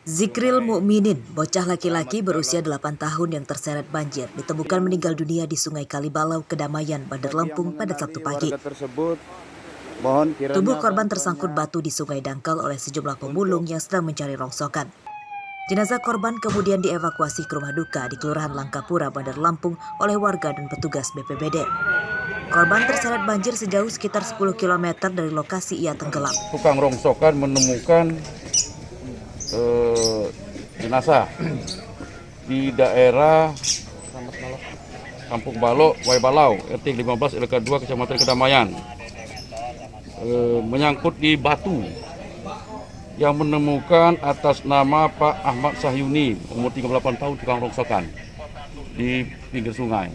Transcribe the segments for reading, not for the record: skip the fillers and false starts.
Zikril Mukminin, bocah laki-laki berusia 8 tahun yang terseret banjir, ditemukan meninggal dunia di Sungai Kalibalau, Kedamaian, Bandar Lampung pada Sabtu pagi. Tubuh korban tersangkut batu di Sungai Dangkal oleh sejumlah pemulung yang sedang mencari rongsokan. Jenazah korban kemudian dievakuasi ke rumah duka di Kelurahan Langkapura, Bandar Lampung oleh warga dan petugas BPBD. Korban terseret banjir sejauh sekitar 10 km dari lokasi ia tenggelam. Tukang rongsokan menemukan jenazah di daerah Kampung Balok, Waibalau, RT 15 LK 2 Kecamatan Kedamaian. Menyangkut di batu yang menemukan atas nama Pak Ahmad Sahyuni, umur 38 tahun, tukang rongsokan di pinggir sungai.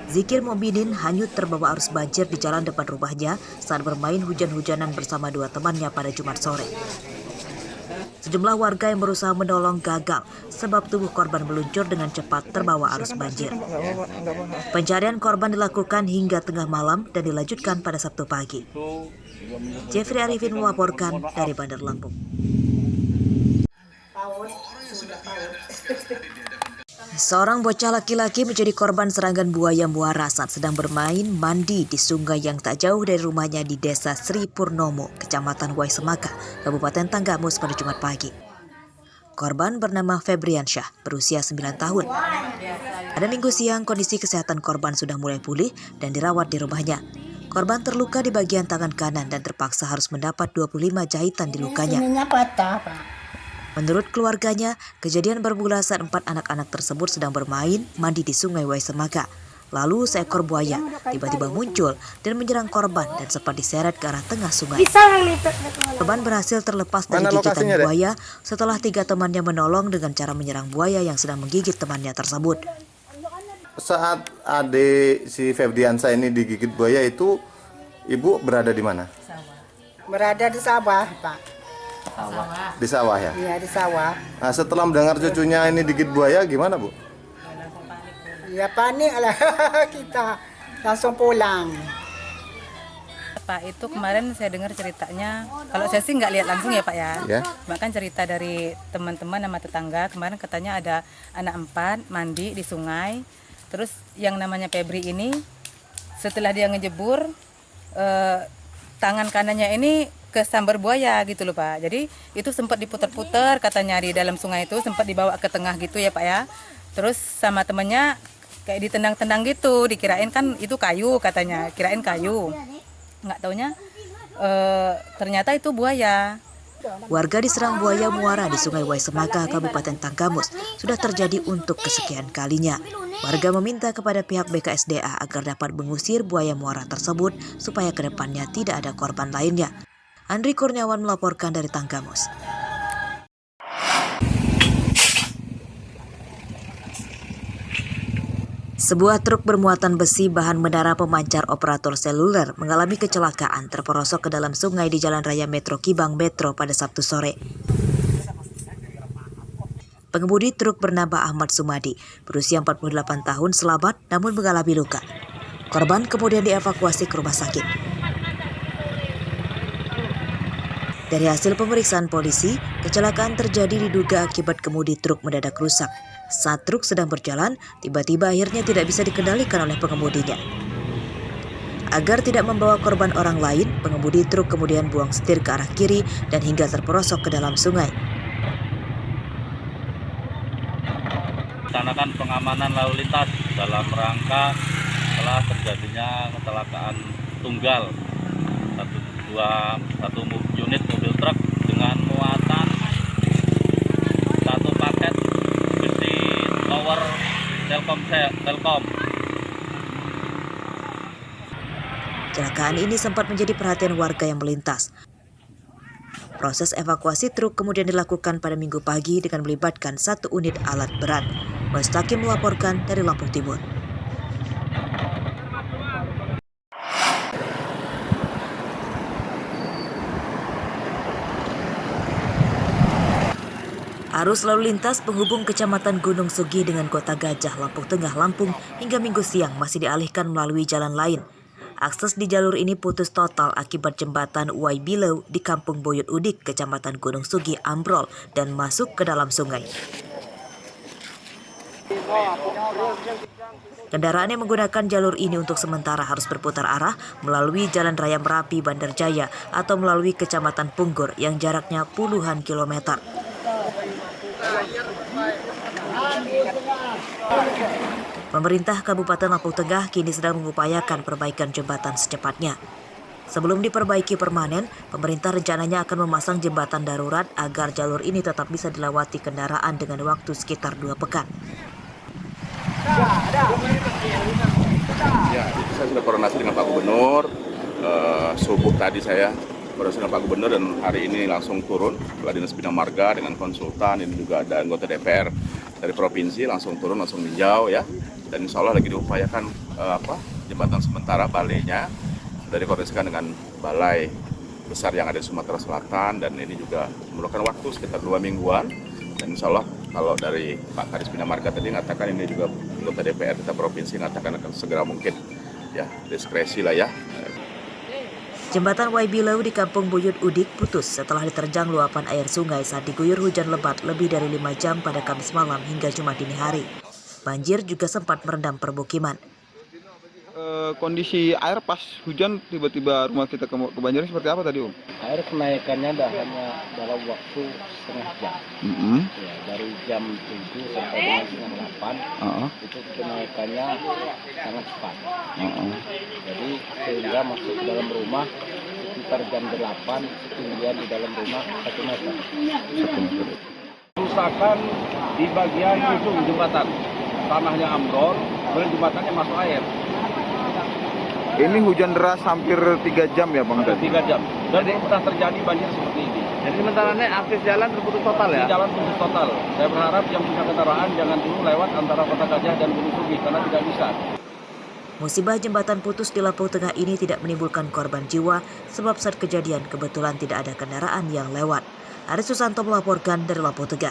Zikril Mukminin hanyut terbawa arus banjir di jalan depan rumahnya saat bermain hujan-hujanan bersama dua temannya pada Jumat sore. Sejumlah warga yang berusaha menolong gagal sebab tubuh korban meluncur dengan cepat terbawa arus banjir. Pencarian korban dilakukan hingga tengah malam dan dilanjutkan pada Sabtu pagi. Jeffrey Arifin melaporkan dari Bandar Lampung. Seorang bocah laki-laki menjadi korban serangan buaya muara saat sedang bermain mandi di sungai yang tak jauh dari rumahnya di Desa Sri Purnomo, Kecamatan Waisemaka, Kabupaten Tanggamus pada Jumat pagi. Korban bernama Febriansyah, berusia 9 tahun. Pada Minggu siang, kondisi kesehatan korban sudah mulai pulih dan dirawat di rumahnya. Korban terluka di bagian tangan kanan dan terpaksa harus mendapat 25 jahitan di lukanya. Menurut keluarganya, kejadian bermula saat 4 anak-anak tersebut sedang bermain mandi di Sungai Waisemaka. Lalu seekor buaya tiba-tiba muncul dan menyerang korban dan sempat diseret ke arah tengah sungai. Korban berhasil terlepas dari gigitan buaya setelah 3 temannya menolong dengan cara menyerang buaya yang sedang menggigit temannya tersebut. Saat adik si Febriansyah ini digigit buaya itu, ibu berada di mana? Berada di sawah, Pak. Di sawah ya? Iya, di sawah. Nah, setelah mendengar cucunya ini digigit buaya, gimana Bu? Ya panik lah kita, langsung pulang. Pak, itu kemarin saya dengar ceritanya, kalau saya sih nggak lihat langsung ya Pak ya. Bahkan cerita dari teman-teman sama tetangga, kemarin katanya ada anak 4 mandi di sungai. Terus yang namanya Febri ini, setelah dia ngejebur, tangan kanannya ini kesambar buaya gitu loh Pak. Jadi itu sempat diputar-putar katanya di dalam sungai itu, sempat dibawa ke tengah gitu ya Pak ya. Terus sama temannya kayak ditendang-tendang gitu, dikirain kan itu kayu katanya, kirain kayu. Nggak taunya ternyata itu buaya. Warga diserang buaya muara di Sungai Waisemaka, Kabupaten Tanggamus, sudah terjadi untuk kesekian kalinya. Warga meminta kepada pihak BKSDA agar dapat mengusir buaya muara tersebut supaya kedepannya tidak ada korban lainnya. Andri Kurniawan melaporkan dari Tanggamus. Sebuah truk bermuatan besi bahan menara pemancar operator seluler mengalami kecelakaan terperosok ke dalam sungai di Jalan Raya Metro Kibang Metro pada Sabtu sore. Pengemudi truk bernama Ahmad Sumadi, berusia 48 tahun, selamat namun mengalami luka. Korban kemudian dievakuasi ke rumah sakit. Dari hasil pemeriksaan polisi, kecelakaan terjadi diduga akibat kemudi truk mendadak rusak. Saat truk sedang berjalan, tiba-tiba akhirnya tidak bisa dikendalikan oleh pengemudinya. Agar tidak membawa korban orang lain, pengemudi truk kemudian buang setir ke arah kiri dan hingga terperosok ke dalam sungai. Melaksanakan pengamanan lalu lintas dalam rangka setelah terjadinya kecelakaan tunggal satu unit mobil truk dengan muatan 1 paket besi tower Telkom. Kecelakaan ini sempat menjadi perhatian warga yang melintas. Proses evakuasi truk kemudian dilakukan pada Minggu pagi dengan melibatkan 1 unit alat berat. Mustaqim melaporkan dari Lampung Timur. Arus lalu lintas penghubung Kecamatan Gunung Sugi dengan Kota Gajah, Lampung Tengah, Lampung hingga Minggu siang masih dialihkan melalui jalan lain. Akses di jalur ini putus total akibat jembatan Uwai Bilau di Kampung Buyut Udik, Kecamatan Gunung Sugi ambrol dan masuk ke dalam sungai. Kendaraan yang menggunakan jalur ini untuk sementara harus berputar arah melalui Jalan Raya Merapi Bandar Jaya atau melalui Kecamatan Punggur yang jaraknya puluhan kilometer. Pemerintah Kabupaten Lampung Tengah kini sedang mengupayakan perbaikan jembatan secepatnya. Sebelum diperbaiki permanen, pemerintah rencananya akan memasang jembatan darurat agar jalur ini tetap bisa dilewati kendaraan dengan waktu sekitar 2 pekan. Ya, saya sudah koordinasi dengan Pak Gubernur. Subuh tadi saya koordinasi dengan Pak Gubernur dan hari ini langsung turun Kepala Dinas Bina Marga dengan konsultan. Ini juga ada anggota DPR dari provinsi langsung turun, langsung meninjau ya. Dan insya Allah lagi diupayakan jembatan sementara balainya sudah dikoordinasikan dengan balai besar yang ada di Sumatera Selatan, dan ini juga memerlukan waktu sekitar 2 mingguan. Dan insya Allah kalau dari Pak Kadis Bina Marga tadi mengatakan, ini juga anggota DPR kita provinsi mengatakan akan segera mungkin ya, diskresi lah ya. Jembatan Uwai Bilau di Kampung Buyut Udik putus setelah diterjang luapan air sungai saat diguyur hujan lebat lebih dari 5 jam pada Kamis malam hingga Jumat dini hari. Banjir juga sempat merendam permukiman. Kondisi air pas hujan tiba-tiba rumah kita kebanjiran seperti apa tadi, Om? Air kenaikannya hanya dalam waktu setengah jam. Ya, dari jam 7 sampai dengan setengah 8 itu kenaikannya sangat cepat. Jadi sehingga masuk ke dalam rumah sekitar jam 8 ketinggian di dalam rumah 1 meter. Kerusakan di bagian ujung jembatan, tanahnya ambrol, kemudian jembatannya masuk air. Ini hujan deras hampir 3 jam ya, Bang? 3 jam. Dan pernah terjadi banjir seperti ini. Jadi sementara ini akses jalan terputus total ya? Jalan putus total. Saya berharap yang punya kendaraan jangan dulu lewat antara Kota Gajah dan Gunung Sugi karena tidak bisa. Musibah jembatan putus di Lampung Tengah ini tidak menimbulkan korban jiwa sebab saat kejadian kebetulan tidak ada kendaraan yang lewat. Aris Susanto melaporkan dari Lampung Tengah.